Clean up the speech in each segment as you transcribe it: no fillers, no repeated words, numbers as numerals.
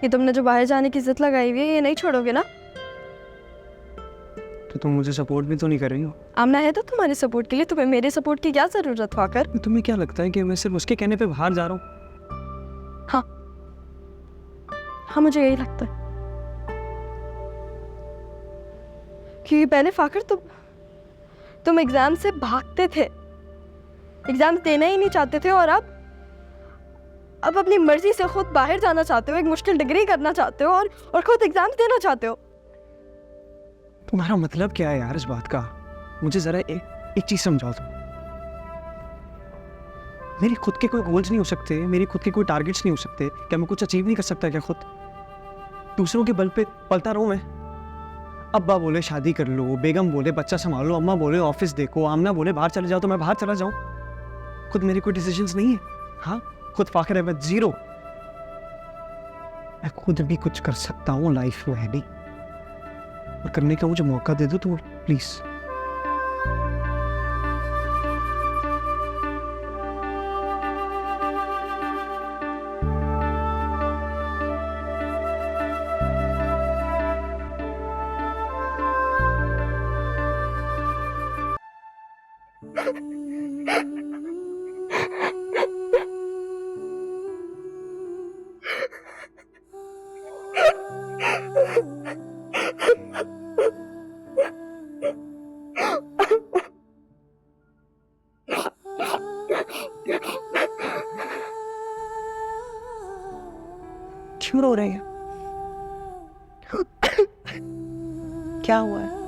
ये तुमने जो बाहर जाने की जिद लगाई हुई है, ये नहीं छोड़ोगे ना? तो तुम मुझे सपोर्ट भी तो नहीं कर रही हो। आमना है तो तुम्हारे सपोर्ट के लिए, तुम्हें मेरे सपोर्ट की क्या जरूरत हो आकर? तुम्हें क्या लगता है कि मैं सिर्फ उसके कहने पे बाहर जा रहा हूँ? हाँ हाँ, मुझे यही लगता है। क्योंकि पहले फाकर तुम एग्जाम से भागते थे, एग्जाम देना ही नहीं चाहते थे, और अब अपनी मर्जी से खुद बाहर जाना चाहते हो, एक मुश्किल डिग्री करना चाहते हो और खुद एग्जाम देना चाहते हो। तुम्हारा मतलब क्या है यार इस बात का? मुझे जरा एक चीज समझाओ तुम। मेरे खुद के कोई गोल्स नहीं हो सकते, मेरी खुद के कोई टारगेट्स नहीं हो सकते? क्या मैं कुछ अचीव नहीं कर सकता क्या खुद? दूसरों के बल पे पलता रहूं मैं? अब्बा बोले शादी कर लो, बेगम बोले बच्चा संभालो, अम्मा बोले ऑफिस देखो, आमना बोले बाहर चले जाओ, तो मैं बाहर चला जाऊं? खुद मेरी कोई डिसीजंस नहीं है? हाँ, खुद फाखर है मैं जीरो। मैं खुद भी कुछ कर सकता हूँ लाइफ में, है नहीं? और करने का मुझे मौका दे दो तुम प्लीज। क्यों रो रहे हैं? क्या हुआ है?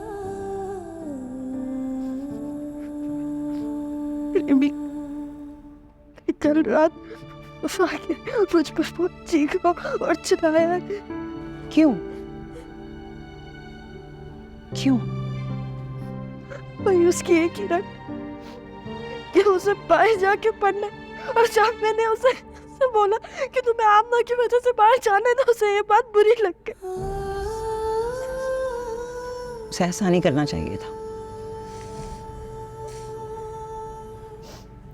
कल रात मुझ पर बहुत चीखा और चिल्लाया। क्यों? क्यों? वही उसकी एक ही रट कि उसे बाहर जाके पढ़ना, और जब मैंने उसे बोला कि तुम्हें आमना की वजह से बाहर जाने दो, उसे ये बात बुरी लग गई। उसे ऐसा नहीं करना चाहिए था।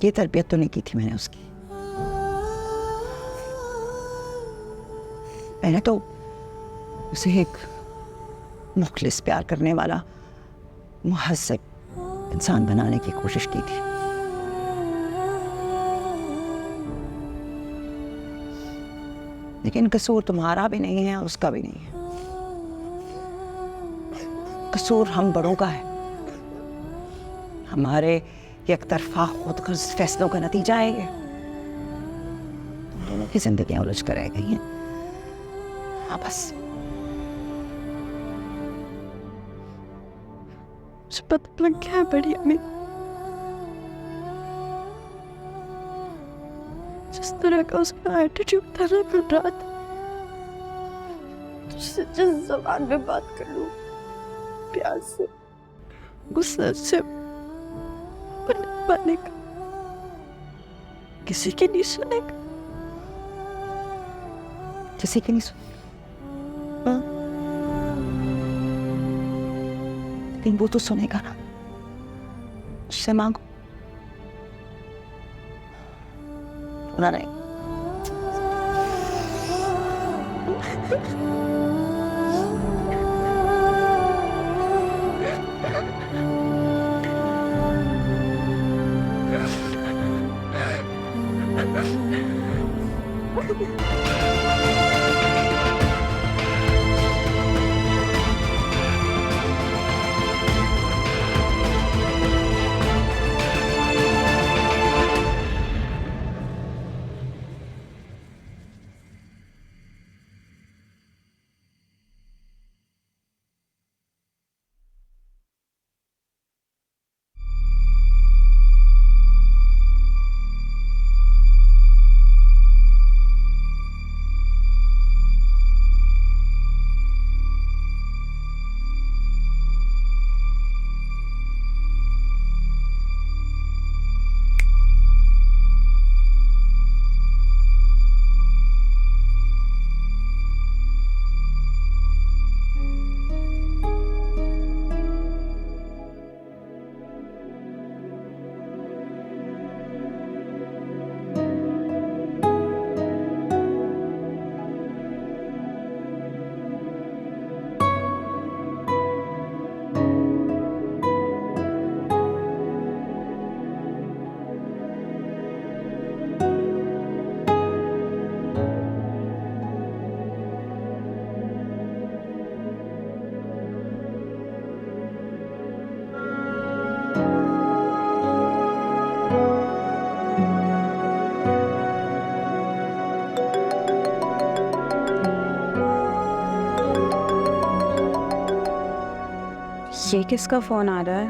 ये तरबियत तो नहीं की थी मैंने उसकी। मैंने तो उसे एक मुखलिस प्यार करने वाला मुहज़्ज़ब इंसान बनाने की कोशिश की थी। लेकिन कसूर तुम्हारा भी नहीं है, उसका भी नहीं है। कसूर हम बड़ों का है। हमारे एक तरफा खुदगर्ज फैसलों का नतीजा है ये। तुम दोनों की जिंदगियां उलझ कर रह गई हैं। हाँ बस। मुझे पता लग गया है बड़ी अम्मी, जिस तरह का उसका एटीट्यूड था ना कल रात, तुझसे जिस जबान में बात कर लूं, प्यार से, गुस्से से, पाने का किसी की नहीं सुनेगा। किसी की नहीं सुन। लेकिन वो तो सुनेगा ना। उससे मांगो। सुना नहीं। किसका फ़ोन आ रहा है?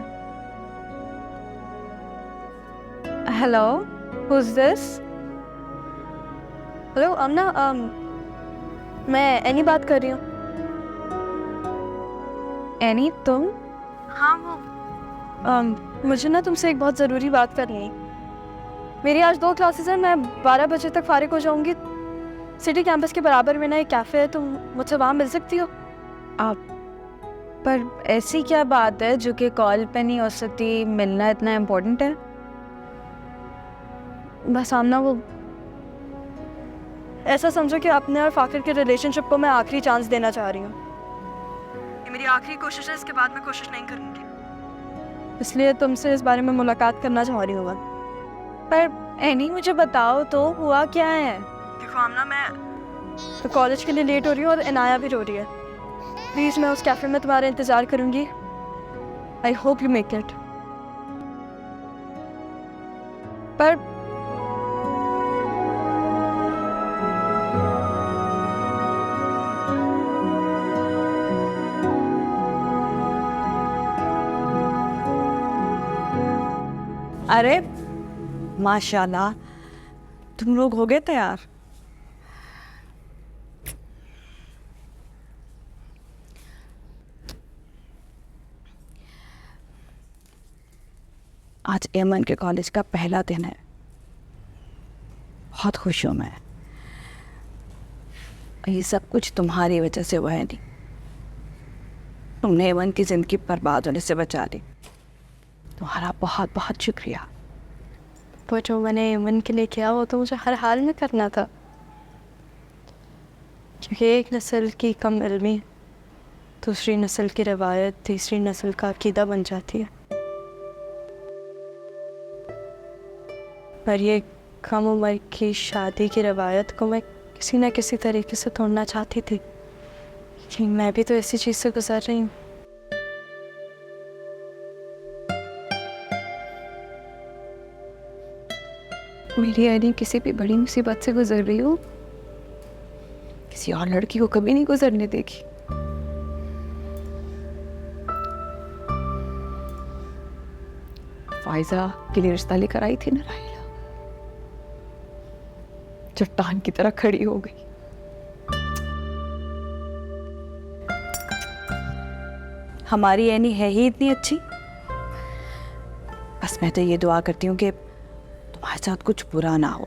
Hello, who's this? हेलो अमना, मैं एनी बात कर रही हूँ। एनी, तुम? हाँ वो मुझे ना तुमसे एक बहुत ज़रूरी बात करनी है। मेरी आज 2 क्लासेस हैं, मैं 12 बजे तक फारिग हो जाऊँगी। सिटी कैंपस के बराबर में ना एक कैफ़े है, तुम मुझसे वहाँ मिल सकती हो? आप पर ऐसी क्या बात है जो कि कॉल पे नहीं हो सकती? मिलना इतना इम्पोर्टेंट है? बस आमना, वो ऐसा समझो कि अपने और फाकिर के रिलेशनशिप को मैं आखिरी चांस देना चाह रही हूँ। ये मेरी आखिरी कोशिश है, इसके बाद मैं कोशिश नहीं करूँगी, इसलिए तुमसे इस बारे में मुलाकात करना चाह रही हूँ मैं। पर एनी, मुझे बताओ तो हुआ क्या है? देखो आमना, मैं तो कॉलेज के लिए लेट हो रही हूँ और इनाया भी रो रही है। प्लीज़ मैं उस कैफ़े में तुम्हारा इंतज़ार करूँगी। I hope you make it. पर अरे माशाल्लाह, तुम लोग हो गए तैयार? आज एमन के कॉलेज का पहला दिन है। बहुत खुश हूँ मैं। ये सब कुछ तुम्हारी वजह से हुआ है। नहीं, तुमने एमन की ज़िंदगी बर्बाद होने से बचा ली। तुम्हारा बहुत बहुत शुक्रिया। वो जो मैंने मन के लिए किया वो तो मुझे हर हाल में करना था, क्योंकि एक नस्ल की कम इल्मी दूसरी नस्ल की रवायत तीसरी नस्ल का अकीदा बन जाती है। पर ये कम उम्र की शादी की रवायत को मैं किसी न किसी तरीके से तोड़ना चाहती थी, लेकिन मैं भी तो इसी चीज़ से गुजर रही हूँ। मेरी यानी किसी भी बड़ी मुसीबत से गुजर रही हो, किसी और लड़की को कभी नहीं गुजरने देगी। फायजा के लिए रिश्ता लेकर आई थी ना राहिला, चट्टान की तरह खड़ी हो गई। हमारी एनी है ही इतनी अच्छी। बस मैं तो ये दुआ करती हूँ कि तुम्हारे साथ कुछ बुरा ना हो।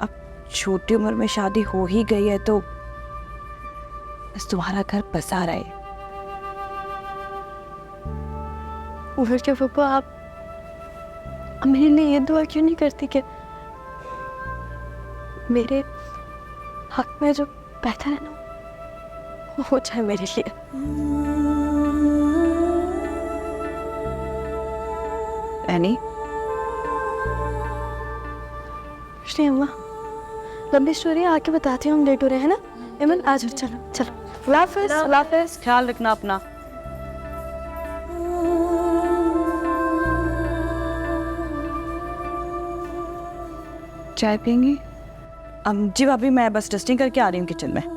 अब छोटी उम्र में शादी हो ही गई है तो बस तुम्हारा घर बसा रहे। फिर क्या पापा, आप मेरे लिए ये दुआ क्यों नहीं करती कि मेरे हक में जो बेहतर है ना वो हो जाए मेरे लिए। एनी, कुछ नहीं अम्मा, लंबी स्टोरी है, आके बताती हूँ, हम लेट हो रहे हैं ना। इमन आ जाओ, चलो चलो। अल्लाह हाफ़िज़, अल्लाह हाफ़िज़। ख्याल रखना अपना। चाय पियेंगी? जी भाभी, मैं बस डस्टिंग करके आ रही हूँ किचन में।